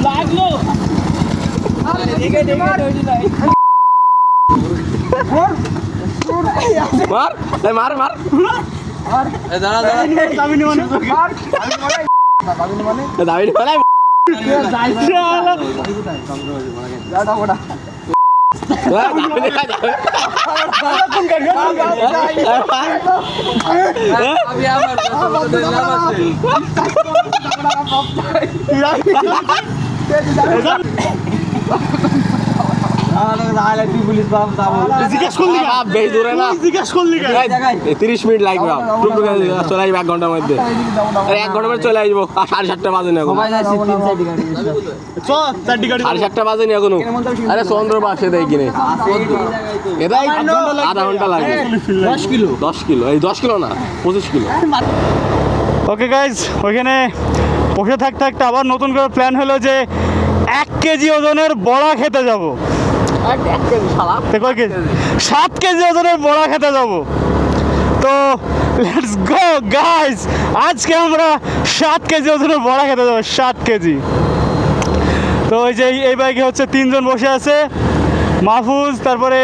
লাগলো মার মার মার দাঁড়া দাঁড়া দাবিনি মানে দাবিনি মানে জিজ্ঞেস করলি বেশ দূরে না জিজ্ঞেস করলি 30 মিনিট লাগবে চলে আসবে 1 ঘন্টার মধ্যে 1 ঘন্টার মধ্যে চলে আসবো 7:30 বাজে না এখন 7:30 বাজে না এখনো আরে চন্দ্রবাসে দেয় কিনে এটাই আধা ঘন্টা লাগে 10 কিলো এই 10 কিলো না 25 কিলো। ওকে গাইজ, ওইখানে বসে থাকতে থাকতে আবার নতুন করে প্ল্যান হলো যে 1 কেজি ওজনের বড়া খেতে যাবো। 7 কেজি ওজনের বড়া খেতে যাবো। তো লেটস গো গাইজ, আজকে আমরা 7 কেজি ওজনের বড়া খেতে যাবো, 7 কেজি। তো ওই যে এই বাইকে হচ্ছে 3 জন বসে আছে, মাহফুজ, তারপরে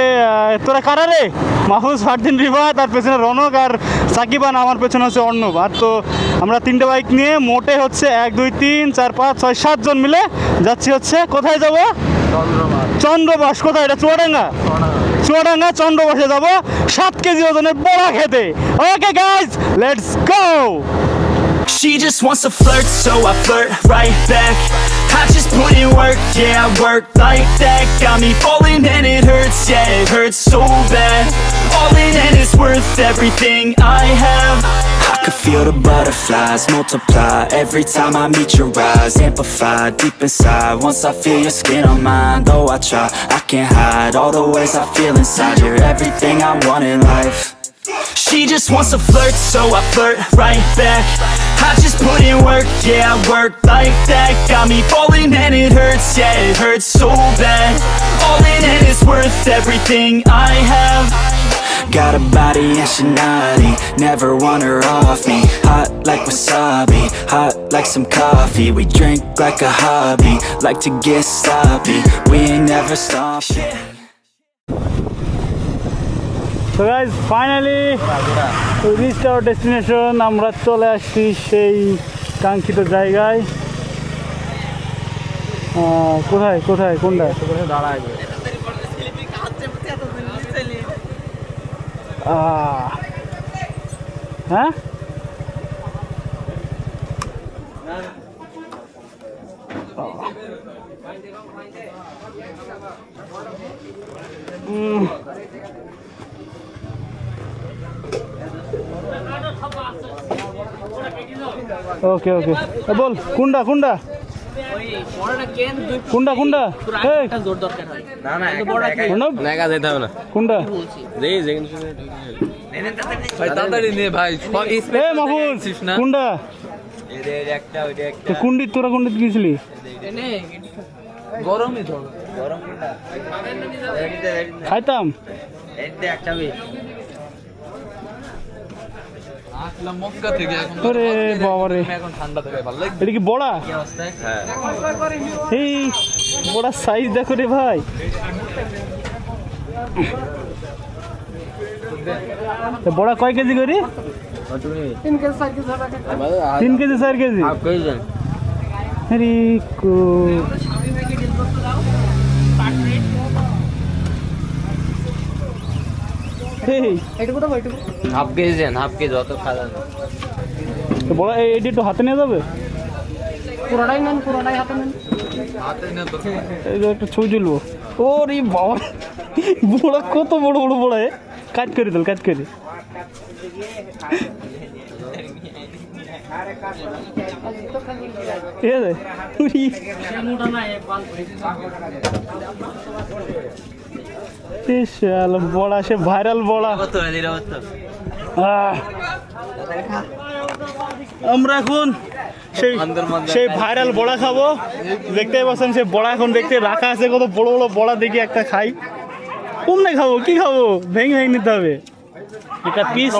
তোরা কারা রে? মাহফুজ, ফারদিন, রিভা, তার পেছনে রনক আর সাকিবান, আমার পেছনে হচ্ছে অর্ণব। আর তো আমরা 3টে বাইক নিয়ে মোটে হচ্ছে 1 2 3 4 5 6 7 জন মিলে যাচ্ছি হচ্ছে কোথায় যাব? চন্দ্রবাস। কোথায় এটা? চুয়াডাঙ্গা। চুয়াডাঙ্গা চন্দ্রবাসে যাব 7 কেজি ওজনের বড়া খেতে। Okay guys, let's go. She just wants to flirt, so I flirt right back. I just put in work, yeah, I work like that. Got me falling and it hurts, yeah, it hurts so bad. All in and it's worth everything I have. I could feel the butterflies multiply every time I meet your eyes. Amplify deep inside once I feel your skin on mine. Though I try, I can't hide all the ways I feel inside. You're everything I want in life. She just wants to flirt, so I flirt right back. I just put in work, yeah, I work like that. Got me falling and it hurts, yeah, it hurts so bad. All in and it's worth everything I have. Got a body and she naughty, never want her off me. Hot like wasabi, hot like some coffee. We drink like a hobby, like to get sloppy. We ain't never stopping. So guys, finally we reached our destination. আমরা চলে আসছি সেই কাঙ্ক্ষিত জায়গায়। কোথায় কোথায় কোনটা? হ্যাঁ, ওকে ওকে, বল কোনটা কোনটা কোনটা কোনটা? কোনটা? কোনটা কুন্ডি? তোরা কুন্ডিত গেছিলি? খাইতাম। এটা কি বড়া? এই বড়া সাইজ দেখো রে ভাই। বড়া কয় কেজি করি? 3 কেজি 4 কেজি। হাফ কেজি দেন, হাফ কেজি অত খাওয়া বড়া। এইটি একটু হাতে নিয়ে যাবে? পুরোটাই নেন, পুরোটাই হাতে নেন। এই যে একটা ছবি তুলবো। ও রে বাবা, বড়া কত বড় বড় বড়া। কাট করে দিল, কাট করে। ঠিক আছে, বড়া সে ভাইরাল বড়া। আমরা এখন সেই ভাইরাল বড়া খাবো। দেখতেই পাচ্ছেন সে বড়া এখন দেখতে রাখা আছে, কত বড় বড় বড়া। দেখি একটা খাই। কমনে খাবো? কি খাবো? ভেঙে ভেঙে নিতে হবে একটা পিস।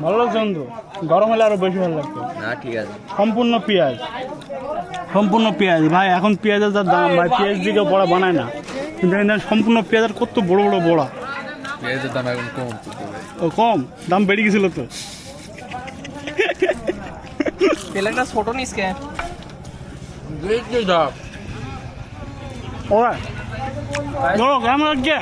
ভালো লাগছে কিন্তু গরম হলে আরো বেশি ভালো লাগতো। না ঠিক আছে। সম্পূর্ণ পেঁয়াজ ভাই, এখন পেঁয়াজের যা দাম ভাই, পেঁয়াজ দিকে বড়া বানায় না, কিন্তু এখানে সম্পূর্ণ পেঁয়াজের কত বড় বড় বড়া। পেঁয়াজের দাম এখন কম। ও কম দাম বেড়ে গেছিল তো। তেলেটা ছোট নিস কে ওরা ধরো কেমন লাগছে?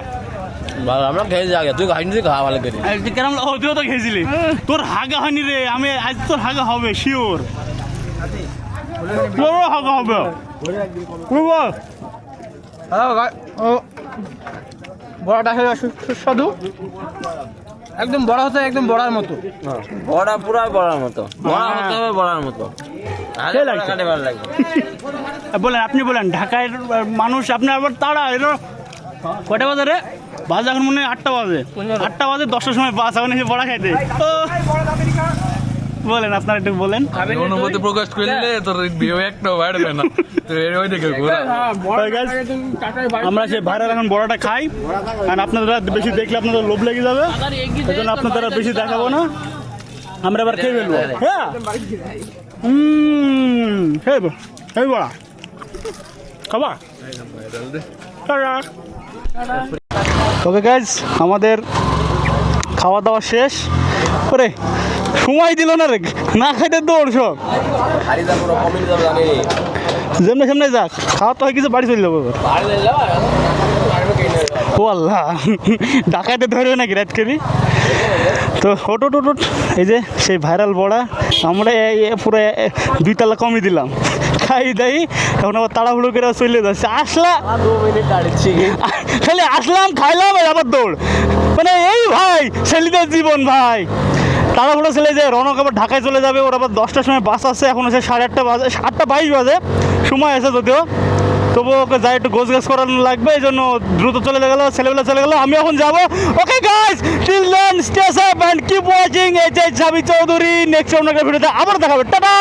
আমরা খেয়েছি আগে, তুই খাইনি, তুই খাওয়া ভালো করে। কেমন তুইও তো খেয়েছিলি, তোর হাগা হয়নি রে, আমি আজ তোর হাগা হবে শিওর, তোরও হাগা হবে। বড়াটা খেলে সুস্বাদু, একদম বড়া হচ্ছে, একদম বড়ার মতো। বড়া পুরো বড়ার মতো, বড়া হতে হবে বড়ার মতো। কে লাগছে? ভালো লাগবে। বলেন, আপনি বলেন, ঢাকায় মানুষ আপনার আবার তাড়া এলো কয়টা বাজে রে? বাজে এখন মনে হয় 8টা বাজে, 8টা বাজে 10টার সময় বাস এখন এসে বড়া খাইতে। বলেন আপনারা একটু বলেন। অনুভূতি প্রকাশ করলে তোর ভিউ একটা বাড়বে না, তো ওই দেখে ঘোরা। আমরা সেই ভাইরাল এখন বড়াটা খাই, কারণ আপনারা বেশি দেখলে আপনাদের লোভ লেগে যাবে, এই জন্য আপনাদের বেশি দেখাবো না, আমরা এবার খেয়ে ফেলবো। হ্যাঁ এই বড়া খাবা। ওকে গাইজ, আমাদের খাওয়া দাওয়া শেষ করে সময় দিল না রে, না খাইতে দৌড় সব যেমনি সেমনি যাক, খাওয়া তো হয় কিছু বাড়ি চলে যাবো। ও আল্লাহ, ডাকাইতে ধরবে নাকি রাত করি? তো ওট ওট ওট, এই যে সেই ভাইরাল বড়া আমরা পুরো 2 তালা কমই দিলাম, খাই দেই, এখন আবার তাড়াহুড়ো করে চলে যাচ্ছে। আসলাম 2 মিনিট দাঁড়িয়েছি, খালি আসলাম খাইলাম আবার দৌড়, মানে এই ভাই ছেলেদের জীবন ভাই। তাড়াহুড়ো ছেলে যে রনক আবার ঢাকায় চলে যাবে, ওর আবার 10টার সময় বাস আছে, এখন হচ্ছে 8:30 বাজে, 8:22 বাজে, সময় আছে যদিও, তবুও ওকে যাই একটু গোছ গাছ করানো লাগবে, এই জন্য দ্রুত চলে গেল, ছেলেবেলা চলে গেল, আমি এখন যাবো। Okay guys, till then stay safe and keep watching. এই যে জাভি চৌধুরী, নেক্সট অন্য একটা ভিডিওতে আবার দেখাবে, টাটা।